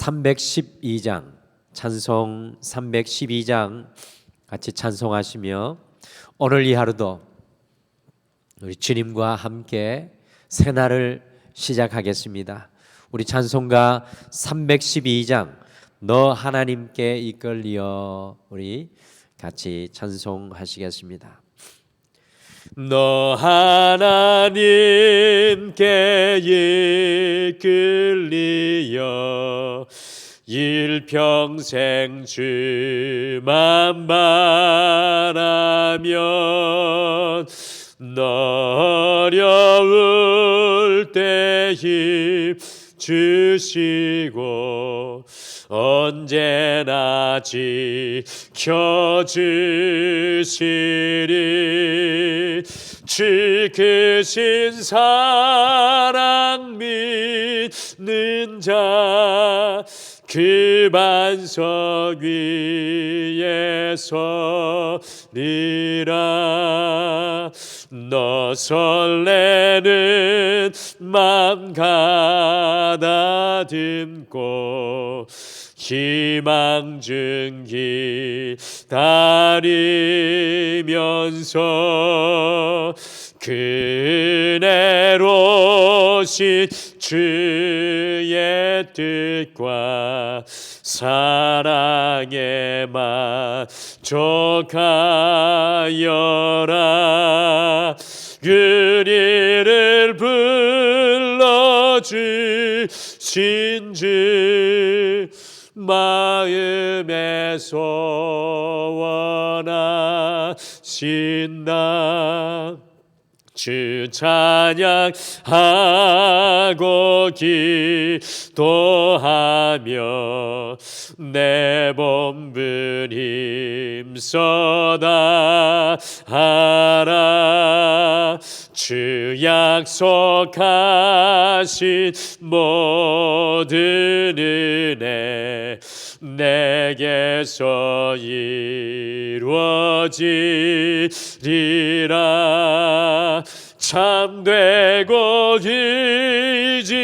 312장 찬송 312장 같이 찬송하시며 오늘 이 하루도 우리 주님과 함께 새날을 시작하겠습니다. 우리 찬송가 312장 너 하나님께 이끌리어 우리 같이 찬송하시겠습니다. 너 하나님께 이끌리어 일평생 주만 바라면 너 어려울 때 힘 주시고 언제나 지켜주시리. 주 크신 사랑 믿는 자 그 반석 위에 서리라. 너 설레는 맘 가다듬고 희망 중 기다리면서 그 은혜로신 주의 뜻과 사랑에 만족하여라. 우리를 불러주신 주 마음에 소원하신다. 주 찬양하고 기도하며 내 몸부림 힘써다 하라. 주 약속하신 모든 은혜 내게서 이루어지리라. 참되고 의지하는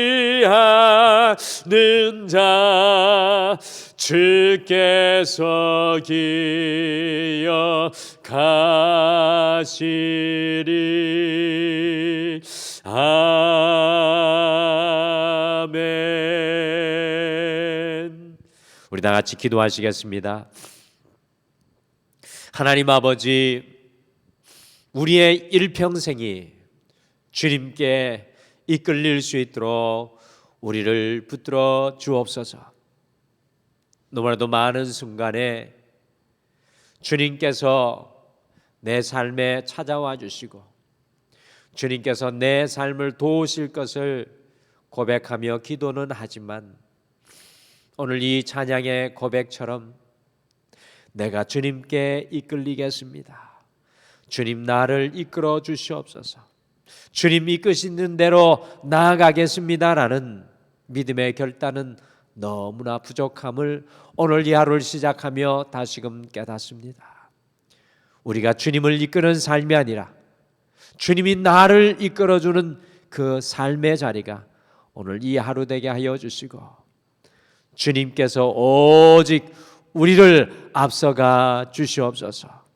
자 주께서 기억하시리. 아멘. 우리 다 같이 기도하시겠습니다. 하나님 아버지, 우리의 일평생이 주님께 이끌릴 수 있도록 우리를 붙들어 주옵소서. 너무나도 많은 순간에 주님께서 내 삶에 찾아와 주시고 주님께서 내 삶을 도우실 것을 고백하며 기도는 하지만 오늘 이 찬양의 고백처럼 내가 주님께 이끌리겠습니다. 주님 나를 이끌어 주시옵소서. 주님 이끄시는 대로 나아가겠습니다라는 믿음의 결단은 너무나 부족함을 오늘 이 하루를 시작하며 다시금 깨닫습니다. 우리가 주님을 이끄는 삶이 아니라 주님이 나를 이끌어주는 그 삶의 자리가 오늘 이 하루 되게 하여 주시고 주님께서 오직 우리를 앞서가 주시옵소서.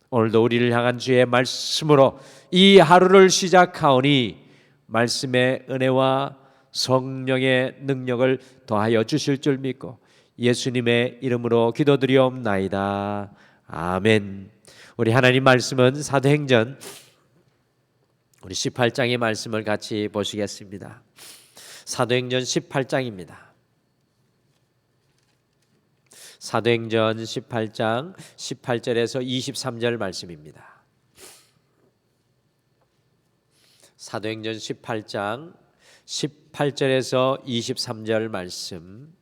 오늘도 우리를 향한 주의 말씀으로 이 하루를 시작하오니 말씀의 은혜와 성령의 능력을 더하여 주실 줄 믿고 예수님의 이름으로 기도드리옵나이다. 아멘. 우리 하나님 말씀은 사도행전 우리 18장의 말씀을 같이 보시겠습니다. 사도행전 18장입니다. 사도행전 18장 18절에서 23절 말씀입니다. 사도행전 18장 18절에서 23절 말씀,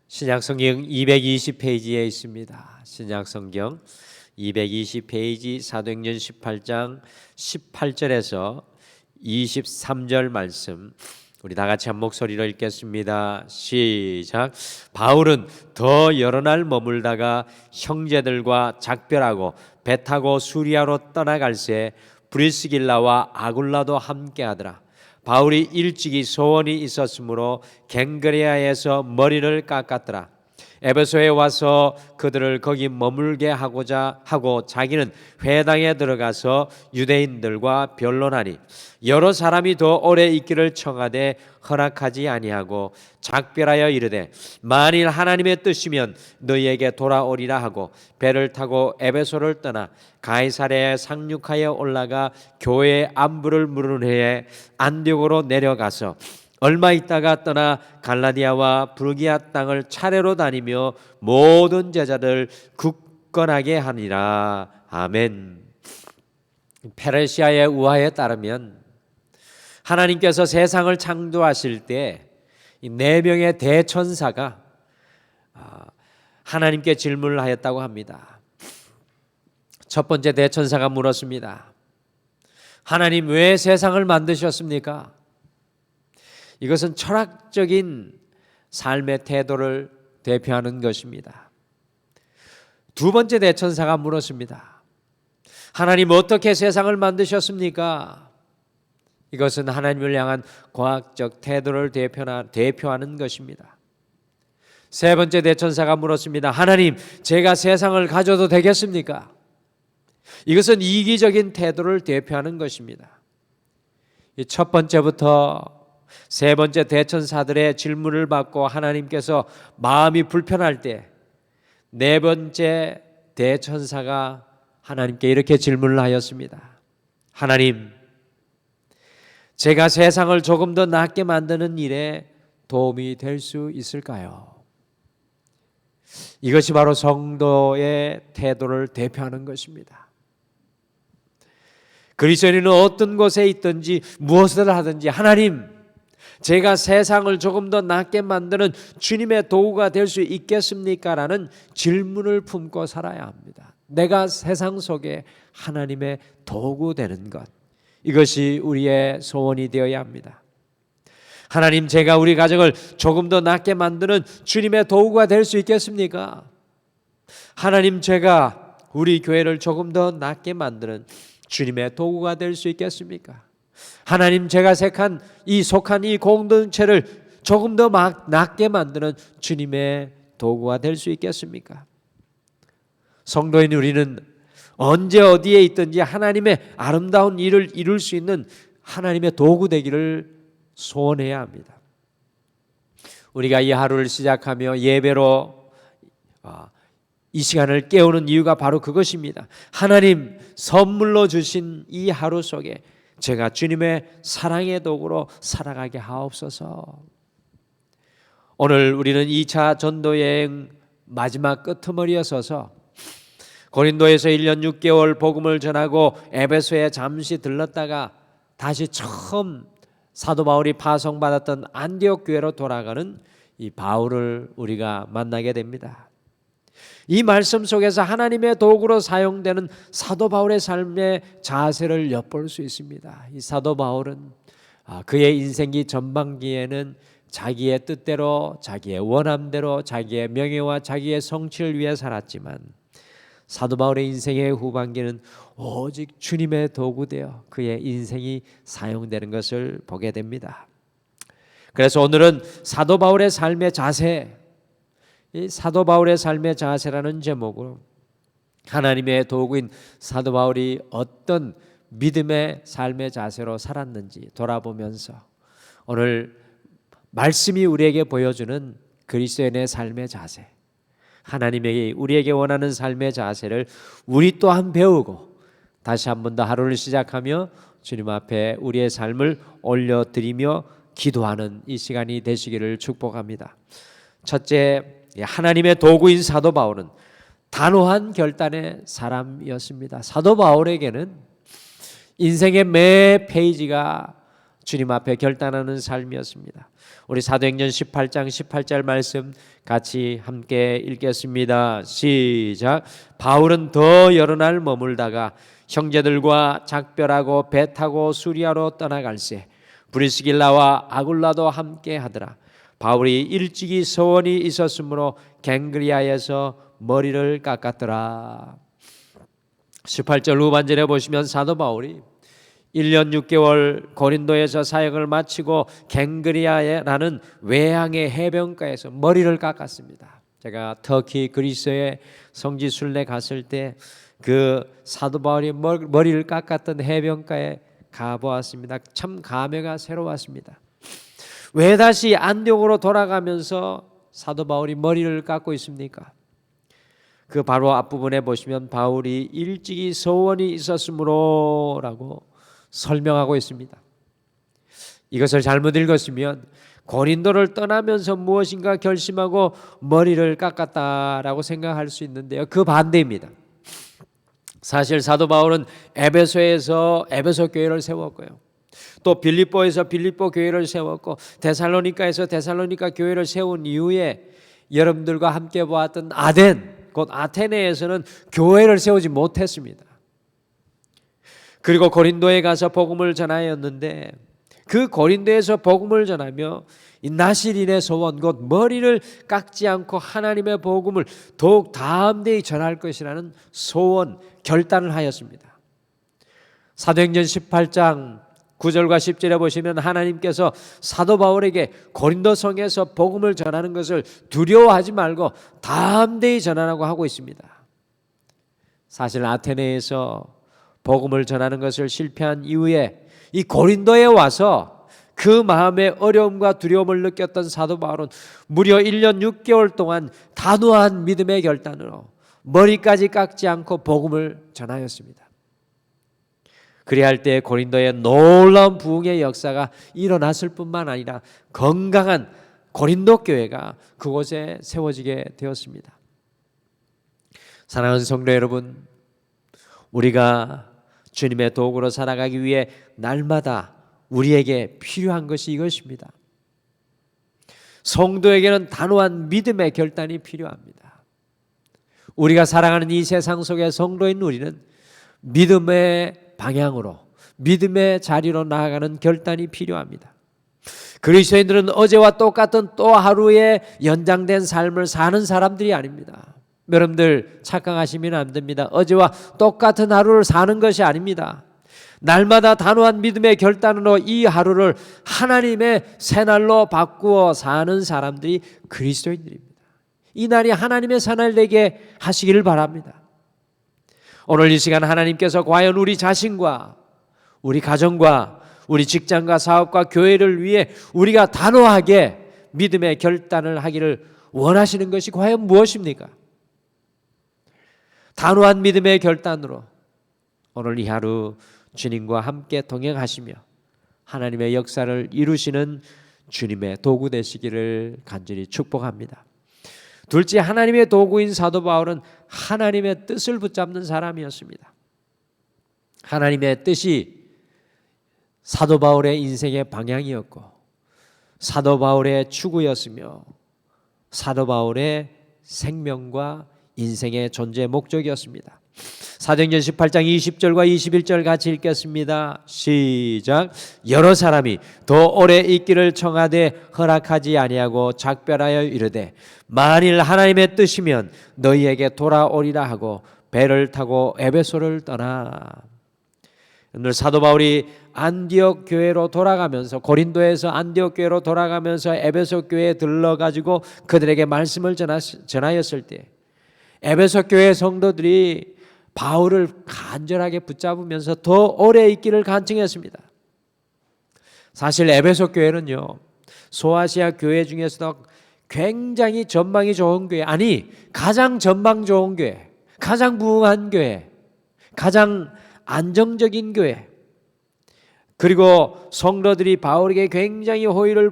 신약성경 220페이지에 있습니다. 신약성경 220페이지 사도행전 18장 18절에서 23절 말씀, 우리 다 같이 한 목소리로 읽겠습니다. 시작. 바울은 더 여러 날 머물다가 형제들과 작별하고 배 타고 수리아로 떠나갈새 브리스길라와 아굴라도 함께하더라. 바울이 일찍이 소원이 있었으므로 갱그레아에서 머리를 깎았더라. 에베소에 와서 그들을 거기 머물게 하고자 하고 자기는 회당에 들어가서 유대인들과 변론하니 여러 사람이 더 오래 있기를 청하되 허락하지 아니하고 작별하여 이르되 만일 하나님의 뜻이면 너희에게 돌아오리라 하고 배를 타고 에베소를 떠나 가이사랴에 상륙하여 올라가 교회의 안부를 물은 후에 안디옥으로 내려가서 얼마 있다가 떠나 갈라디아와 브루기아 땅을 차례로 다니며 모든 제자들 굳건하게 하니라. 아멘. 페르시아의 우화에 따르면 하나님께서 세상을 창조하실 때 이 4명의 대천사가 하나님께 질문을 하였다고 합니다. 첫 번째 대천사가 물었습니다. 하나님, 왜 세상을 만드셨습니까? 이것은 철학적인 삶의 태도를 대표하는 것입니다. 두 번째 대천사가 물었습니다. 하나님, 어떻게 세상을 만드셨습니까? 이것은 하나님을 향한 과학적 태도를 대표하는 것입니다. 세 번째 대천사가 물었습니다. 하나님, 제가 세상을 가져도 되겠습니까? 이것은 이기적인 태도를 대표하는 것입니다. 첫 번째부터 세 번째 대천사들의 질문을 받고 하나님께서 마음이 불편할 때 네 번째 대천사가 하나님께 이렇게 질문을 하였습니다. 하나님, 제가 세상을 조금 더 낫게 만드는 일에 도움이 될 수 있을까요? 이것이 바로 성도의 태도를 대표하는 것입니다. 그리스도인은 어떤 곳에 있든지 무엇을 하든지 하나님, 제가 세상을 조금 더 낫게 만드는 주님의 도구가 될 수 있겠습니까? 라는 질문을 품고 살아야 합니다. 내가 세상 속에 하나님의 도구 되는 것, 이것이 우리의 소원이 되어야 합니다. 하나님, 제가 우리 가정을 조금 더 낫게 만드는 주님의 도구가 될 수 있겠습니까? 하나님, 제가 우리 교회를 조금 더 낫게 만드는 주님의 도구가 될 수 있겠습니까? 하나님, 제가 속한 이 공동체를 조금 더 낫게 만드는 주님의 도구가 될 수 있겠습니까? 성도인 우리는 언제 어디에 있든지 하나님의 아름다운 일을 이룰 수 있는 하나님의 도구 되기를 소원해야 합니다. 우리가 이 하루를 시작하며 예배로 이 시간을 깨우는 이유가 바로 그것입니다. 하나님, 선물로 주신 이 하루 속에 제가 주님의 사랑의 도구로 살아가게 하옵소서. 오늘 우리는 2차 전도여행 마지막 끄트머리에 서서 고린도에서 1년 6개월 복음을 전하고 에베소에 잠시 들렀다가 다시 처음 사도 바울이 파송받았던 안디옥 교회로 돌아가는 이 바울을 우리가 만나게 됩니다. 이 말씀 속에서 하나님의 도구로 사용되는 사도 바울의 삶의 자세를 엿볼 수 있습니다. 이 사도 바울은 그의 인생기 전반기에는 자기의 뜻대로, 자기의 원함대로, 자기의 명예와 자기의 성취를 위해 살았지만 사도 바울의 인생의 후반기는 오직 주님의 도구되어 그의 인생이 사용되는 것을 보게 됩니다. 그래서 오늘은 사도 바울의 삶의 자세, 이 사도 바울의 삶의 자세라는 제목으로 하나님의 도구인 사도 바울이 어떤 믿음의 삶의 자세로 살았는지 돌아보면서 오늘 말씀이 우리에게 보여주는 그리스도인의 삶의 자세, 하나님에게 우리에게 원하는 삶의 자세를 우리 또한 배우고 다시 한 번 더 하루를 시작하며 주님 앞에 우리의 삶을 올려드리며 기도하는 이 시간이 되시기를 축복합니다. 첫째, 하나님의 도구인 사도 바울은 단호한 결단의 사람이었습니다. 사도 바울에게는 인생의 매 페이지가 주님 앞에 결단하는 삶이었습니다. 우리 사도행전 18장 18절 말씀 같이 함께 읽겠습니다. 시작. 바울은 더 여러 날 머물다가 형제들과 작별하고 배 타고 수리아로 떠나갈새 브리스길라와 아굴라도 함께 하더라. 바울이 일찍이 소원이 있었으므로 갱그리아에서 머리를 깎았더라. 18절 후반절에 보시면 사도 바울이 1년 6개월 고린도에서 사역을 마치고 갱그리아라는 외항의 해변가에서 머리를 깎았습니다. 제가 터키 그리스의 성지 순례 갔을 때 그 사도 바울이 머리를 깎았던 해변가에 가보았습니다. 참 감회가 새로웠습니다. 왜 다시 안디옥으로 돌아가면서 사도 바울이 머리를 깎고 있습니까? 그 바로 앞부분에 보시면 바울이 일찍이 소원이 있었으므로 라고 설명하고 있습니다. 이것을 잘못 읽었으면 고린도를 떠나면서 무엇인가 결심하고 머리를 깎았다라고 생각할 수 있는데요, 그 반대입니다. 사실 사도 바울은 에베소에서 에베소 교회를 세웠고요, 또 빌립보에서 빌립보 교회를 세웠고, 데살로니가에서 데살로니가 교회를 세운 이후에 여러분들과 함께 보았던 아덴, 곧 아테네에서는 교회를 세우지 못했습니다. 그리고 고린도에 가서 복음을 전하였는데, 그 고린도에서 복음을 전하며 이 나실인의 소원, 곧 머리를 깎지 않고 하나님의 복음을 더욱 담대히 전할 것이라는 소원, 결단을 하였습니다. 사도행전 18장 9절과 10절에 보시면 하나님께서 사도 바울에게 고린도 성에서 복음을 전하는 것을 두려워하지 말고 담대히 전하라고 하고 있습니다. 사실 아테네에서 복음을 전하는 것을 실패한 이후에 이 고린도에 와서 그 마음의 어려움과 두려움을 느꼈던 사도 바울은 무려 1년 6개월 동안 단호한 믿음의 결단으로 머리까지 깎지 않고 복음을 전하였습니다. 그리할 때 고린도에 놀라운 부흥의 역사가 일어났을 뿐만 아니라 건강한 고린도 교회가 그곳에 세워지게 되었습니다. 사랑하는 성도 여러분, 우리가 주님의 도구로 살아가기 위해 날마다 우리에게 필요한 것이 이것입니다. 성도에게는 단호한 믿음의 결단이 필요합니다. 우리가 살아가는 이 세상 속의 성도인 우리는 믿음의 방향으로, 믿음의 자리로 나아가는 결단이 필요합니다. 그리스도인들은 어제와 똑같은 또 하루의 연장된 삶을 사는 사람들이 아닙니다. 여러분들 착각하시면 안 됩니다. 어제와 똑같은 하루를 사는 것이 아닙니다. 날마다 단호한 믿음의 결단으로 이 하루를 하나님의 새날로 바꾸어 사는 사람들이 그리스도인들입니다. 이 날이 하나님의 새날 되게 하시기를 바랍니다. 오늘 이 시간 하나님께서 과연 우리 자신과 우리 가정과 우리 직장과 사업과 교회를 위해 우리가 단호하게 믿음의 결단을 하기를 원하시는 것이 과연 무엇입니까? 단호한 믿음의 결단으로 오늘 이 하루 주님과 함께 동행하시며 하나님의 역사를 이루시는 주님의 도구 되시기를 간절히 축복합니다. 둘째, 하나님의 도구인 사도 바울은 하나님의 뜻을 붙잡는 사람이었습니다. 하나님의 뜻이 사도 바울의 인생의 방향이었고 사도 바울의 추구였으며 사도 바울의 생명과 인생의 존재 목적이었습니다. 사도행전 18장 20절과 21절 같이 읽겠습니다. 시작. 여러 사람이 더 오래 있기를 청하되 허락하지 아니하고 작별하여 이르되 만일 하나님의 뜻이면 너희에게 돌아오리라 하고 배를 타고 에베소를 떠나. 오늘 사도 바울이 안디옥 교회로 돌아가면서 고린도에서 안디옥 교회로 돌아가면서 에베소 교회에 들러가지고 그들에게 말씀을 전하였을 때 에베소 교회 성도들이 바울을 간절하게 붙잡으면서 더 오래 있기를 간청했습니다. 사실 에베소 교회는요, 소아시아 교회 중에서도 굉장히 전망이 좋은 교회, 아니 가장 전망 좋은 교회, 가장 부흥한 교회, 가장 안정적인 교회, 그리고 성도들이 바울에게 굉장히 호의를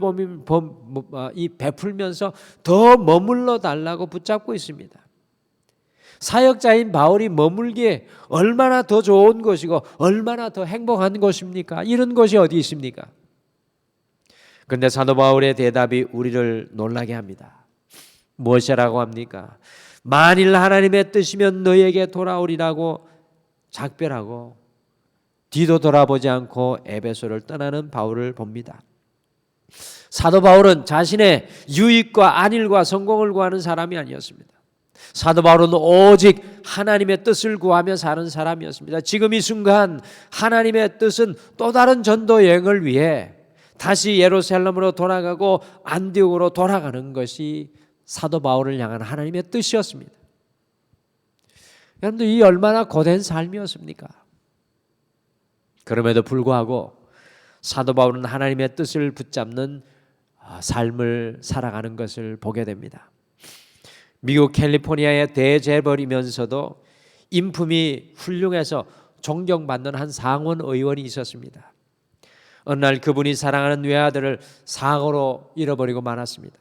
베풀면서 더 머물러 달라고 붙잡고 있습니다. 사역자인 바울이 머물기에 얼마나 더 좋은 것이고 얼마나 더 행복한 것입니까? 이런 것이 어디 있습니까? 그런데 사도 바울의 대답이 우리를 놀라게 합니다. 무엇이라고 합니까? 만일 하나님의 뜻이면 너희에게 돌아오리라고 작별하고 뒤도 돌아보지 않고 에베소를 떠나는 바울을 봅니다. 사도 바울은 자신의 유익과 안일과 성공을 구하는 사람이 아니었습니다. 사도 바울은 오직 하나님의 뜻을 구하며 사는 사람이었습니다. 지금 이 순간 하나님의 뜻은 또 다른 전도 여행을 위해 다시 예루살렘으로 돌아가고 안디옥으로 돌아가는 것이 사도 바울을 향한 하나님의 뜻이었습니다. 여러분들, 이 얼마나 고된 삶이었습니까? 그럼에도 불구하고 사도 바울은 하나님의 뜻을 붙잡는 삶을 살아가는 것을 보게 됩니다. 미국 캘리포니아의 대재벌이면서도 인품이 훌륭해서 존경받는 한 상원 의원이 있었습니다. 어느 날 그분이 사랑하는 외아들을 사고로 잃어버리고 말았습니다.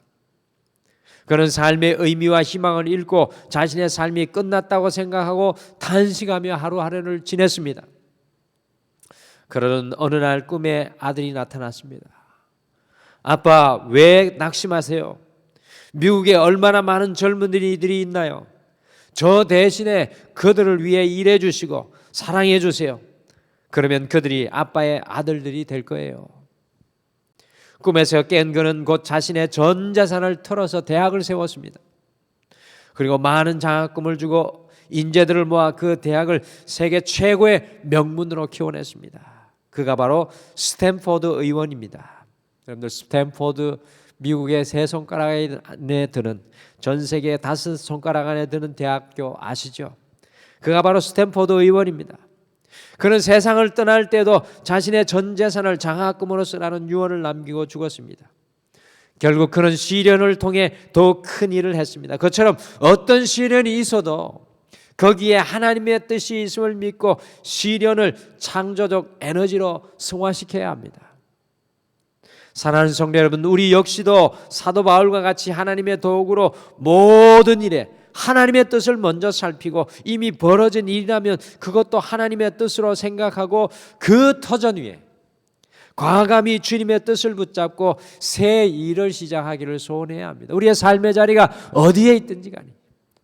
그는 삶의 의미와 희망을 잃고 자신의 삶이 끝났다고 생각하고 탄식하며 하루하루를 지냈습니다. 그러던 어느 날 꿈에 아들이 나타났습니다. 아빠, 왜 낙심하세요? 미국에 얼마나 많은 젊은이들이 있나요? 저 대신에 그들을 위해 일해 주시고 사랑해 주세요. 그러면 그들이 아빠의 아들들이 될 거예요. 꿈에서 깬 그는 곧 자신의 전 재산을 털어서 대학을 세웠습니다. 그리고 많은 장학금을 주고 인재들을 모아 그 대학을 세계 최고의 명문으로 키워냈습니다. 그가 바로 스탠포드 의원입니다. 여러분들, 스탠포드 미국의 세 손가락 안에 드는, 전 세계의 5손가락 안에 드는 대학교 아시죠? 그가 바로 스탠포드 의원입니다. 그는 세상을 떠날 때도 자신의 전 재산을 장학금으로 쓰라는 유언을 남기고 죽었습니다. 결국 그는 시련을 통해 더 큰 일을 했습니다. 그처럼 어떤 시련이 있어도 거기에 하나님의 뜻이 있음을 믿고 시련을 창조적 에너지로 승화시켜야 합니다. 사랑하는 성도 여러분, 우리 역시도 사도 바울과 같이 하나님의 도구로 모든 일에 하나님의 뜻을 먼저 살피고 이미 벌어진 일이라면 그것도 하나님의 뜻으로 생각하고 그 터전 위에 과감히 주님의 뜻을 붙잡고 새 일을 시작하기를 소원해야 합니다. 우리의 삶의 자리가 어디에 있든지 간에,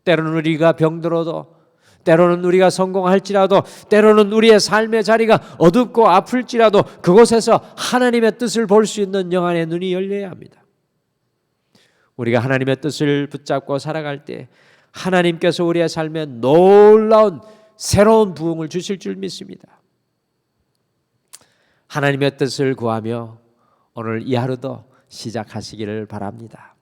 때로는 우리가 병들어도, 때로는 우리가 성공할지라도, 때로는 우리의 삶의 자리가 어둡고 아플지라도 그곳에서 하나님의 뜻을 볼 수 있는 영안의 눈이 열려야 합니다. 우리가 하나님의 뜻을 붙잡고 살아갈 때 하나님께서 우리의 삶에 놀라운 새로운 부흥을 주실 줄 믿습니다. 하나님의 뜻을 구하며 오늘 이 하루도 시작하시기를 바랍니다.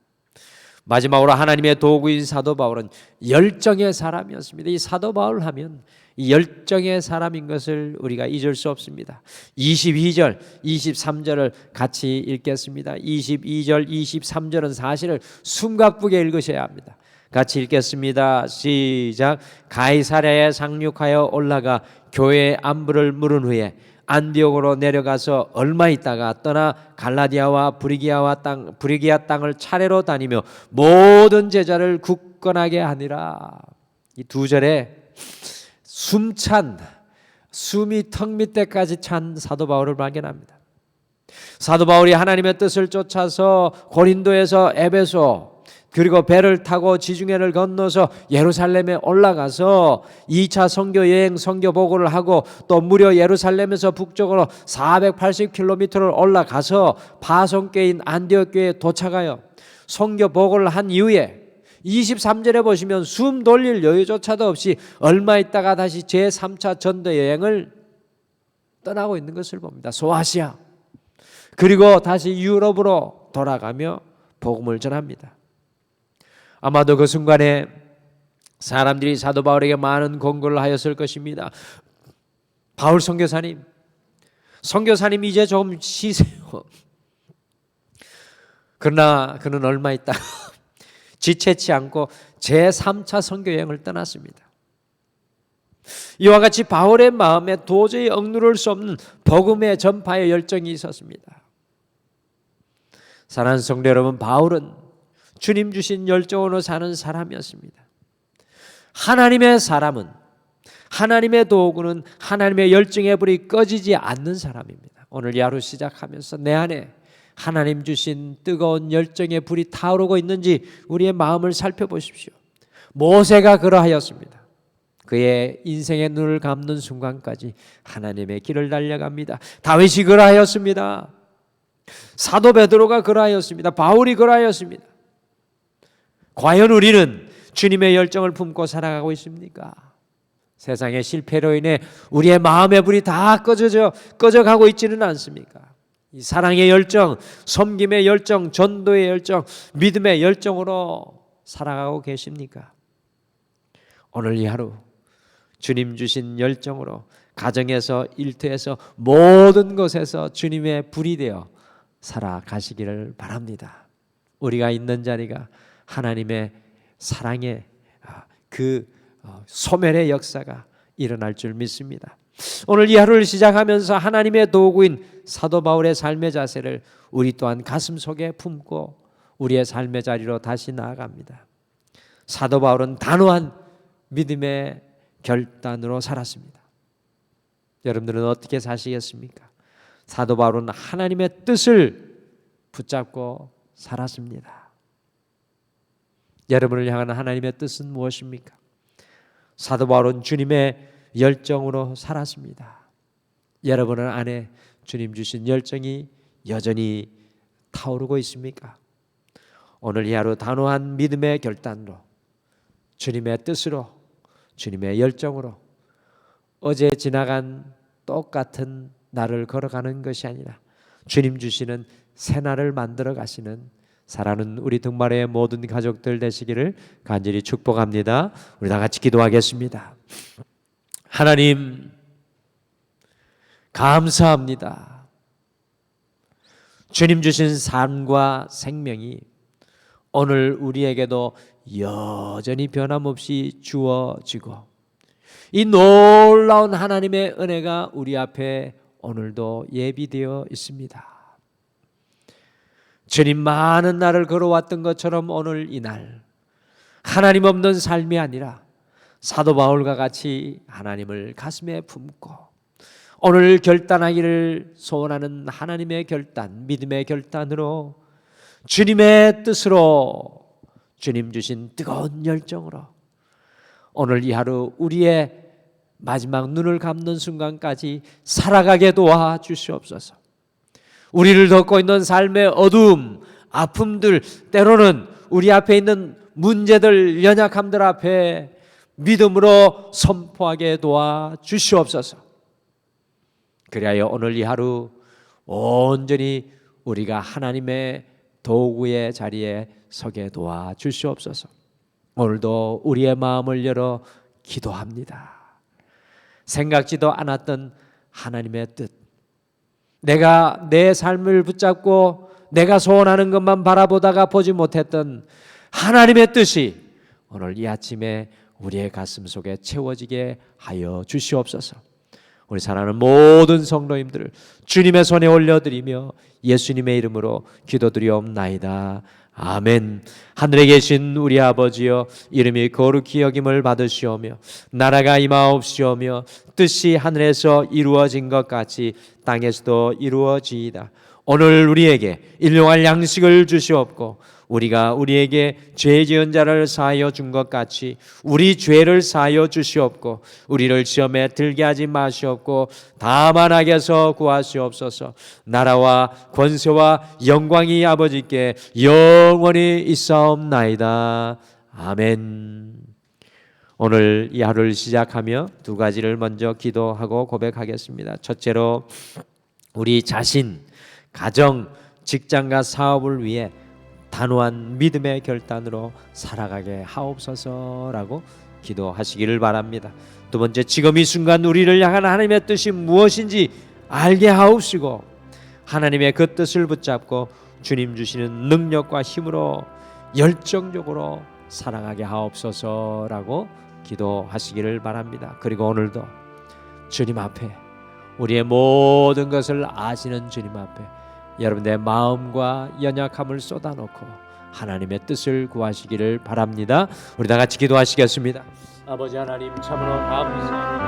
마지막으로 하나님의 도구인 사도 바울은 열정의 사람이었습니다. 이 사도 바울 하면 이 열정의 사람인 것을 우리가 잊을 수 없습니다. 22절, 23절을 같이 읽겠습니다. 22절, 23절은 사실을 숨가쁘게 읽으셔야 합니다. 같이 읽겠습니다. 시작. 가이사랴에 상륙하여 올라가 교회의 안부를 물은 후에 안디옥으로 내려가서 얼마 있다가 떠나 갈라디아와 브리기아 땅을 차례로 다니며 모든 제자를 굳건하게 하니라. 이 두 절에 숨이 턱 밑에까지 찬 사도 바울을 발견합니다. 사도 바울이 하나님의 뜻을 쫓아서 고린도에서 에베소, 그리고 배를 타고 지중해를 건너서 예루살렘에 올라가서 2차 선교 여행 선교 보고를 하고 또 무려 예루살렘에서 북쪽으로 480km를 올라가서 파송교인 안디옥 교회에 도착하여 선교 보고를 한 이후에 23절에 보시면 숨 돌릴 여유조차도 없이 얼마 있다가 다시 제3차 전도 여행을 떠나고 있는 것을 봅니다. 소아시아, 그리고 다시 유럽으로 돌아가며 복음을 전합니다. 아마도 그 순간에 사람들이 사도 바울에게 많은 권고를 하였을 것입니다. 바울 선교사님 이제 좀 쉬세요. 그러나 그는 얼마 있다 지체치 않고 제3차 선교 여행을 떠났습니다. 이와 같이 바울의 마음에 도저히 억누를 수 없는 복음의 전파의 열정이 있었습니다. 사랑하는 성도 여러분, 바울은 주님 주신 열정으로 사는 사람이었습니다. 하나님의 사람은, 하나님의 도구는 하나님의 열정의 불이 꺼지지 않는 사람입니다. 오늘 이 하루 시작하면서 내 안에 하나님 주신 뜨거운 열정의 불이 타오르고 있는지 우리의 마음을 살펴보십시오. 모세가 그러하였습니다. 그의 인생의 눈을 감는 순간까지 하나님의 길을 달려갑니다. 다윗이 그러하였습니다. 사도 베드로가 그러하였습니다. 바울이 그러하였습니다. 과연 우리는 주님의 열정을 품고 살아가고 있습니까? 세상의 실패로 인해 우리의 마음의 불이 다 꺼져가고 있지는 않습니까? 이 사랑의 열정, 섬김의 열정, 전도의 열정, 믿음의 열정으로 살아가고 계십니까? 오늘 이 하루 주님 주신 열정으로 가정에서, 일터에서, 모든 곳에서 주님의 불이 되어 살아가시기를 바랍니다. 우리가 있는 자리가 하나님의 사랑의 그 소멸의 역사가 일어날 줄 믿습니다. 오늘 이 하루를 시작하면서 하나님의 도구인 사도 바울의 삶의 자세를 우리 또한 가슴속에 품고 우리의 삶의 자리로 다시 나아갑니다. 사도 바울은 단호한 믿음의 결단으로 살았습니다. 여러분들은 어떻게 사시겠습니까? 사도 바울은 하나님의 뜻을 붙잡고 살았습니다. 여러분을 향한 하나님의 뜻은 무엇입니까? 사도 바울은 주님의 열정으로 살았습니다. 여러분 안에 주님 주신 열정이 여전히 타오르고 있습니까? 오늘 이 하루 단호한 믿음의 결단으로, 주님의 뜻으로, 주님의 열정으로 어제 지나간 똑같은 날을 걸어가는 것이 아니라 주님 주시는 새 날을 만들어 가시는 사랑하는 우리 등말의 모든 가족들 되시기를 간절히 축복합니다. 우리 다 같이 기도하겠습니다. 하나님 감사합니다. 주님 주신 삶과 생명이 오늘 우리에게도 여전히 변함없이 주어지고 이 놀라운 하나님의 은혜가 우리 앞에 오늘도 예비되어 있습니다. 주님 많은 날을 걸어왔던 것처럼 오늘 이날 하나님 없는 삶이 아니라 사도 바울과 같이 하나님을 가슴에 품고 오늘 결단하기를 소원하는 하나님의 결단, 믿음의 결단으로 주님의 뜻으로 주님 주신 뜨거운 열정으로 오늘 이 하루 우리의 마지막 눈을 감는 순간까지 살아가게 도와주시옵소서. 우리를 덮고 있는 삶의 어두움, 아픔들, 때로는 우리 앞에 있는 문제들, 연약함들 앞에 믿음으로 선포하게 도와주시옵소서. 그리하여 오늘 이 하루 온전히 우리가 하나님의 도구의 자리에 서게 도와주시옵소서. 오늘도 우리의 마음을 열어 기도합니다. 생각지도 않았던 하나님의 뜻, 내가 내 삶을 붙잡고 내가 소원하는 것만 바라보다가 보지 못했던 하나님의 뜻이 오늘 이 아침에 우리의 가슴 속에 채워지게 하여 주시옵소서. 우리 사랑하는 모든 성도님들을 주님의 손에 올려드리며 예수님의 이름으로 기도드리옵나이다. 아멘. 하늘에 계신 우리 아버지여, 이름이 거룩히 여김을 받으시오며 나라가 임하옵시오며 뜻이 하늘에서 이루어진 것 같이 땅에서도 이루어지이다. 오늘 우리에게 일용할 양식을 주시옵고 우리가 우리에게 죄 지은 자를 사하여 준 것 같이 우리 죄를 사하여 주시옵고 우리를 시험에 들게 하지 마시옵고 다만 악에서 구하시옵소서. 나라와 권세와 영광이 아버지께 영원히 있사옵나이다. 아멘. 오늘 이 하루를 시작하며 두 가지를 먼저 기도하고 고백하겠습니다. 첫째로 우리 자신, 가정, 직장과 사업을 위해 단호한 믿음의 결단으로 살아가게 하옵소서라고 기도하시기를 바랍니다. 두 번째, 지금 이 순간 우리를 향한 하나님의 뜻이 무엇인지 알게 하옵시고 하나님의 그 뜻을 붙잡고 주님 주시는 능력과 힘으로 열정적으로 살아가게 하옵소서라고 기도하시기를 바랍니다. 그리고 오늘도 주님 앞에 우리의 모든 것을 아시는 주님 앞에 여러분의 마음과 연약함을 쏟아놓고 하나님의 뜻을 구하시기를 바랍니다. 우리 다 같이 기도하시겠습니다. 아버지 하나님, 참으로 감사합니다.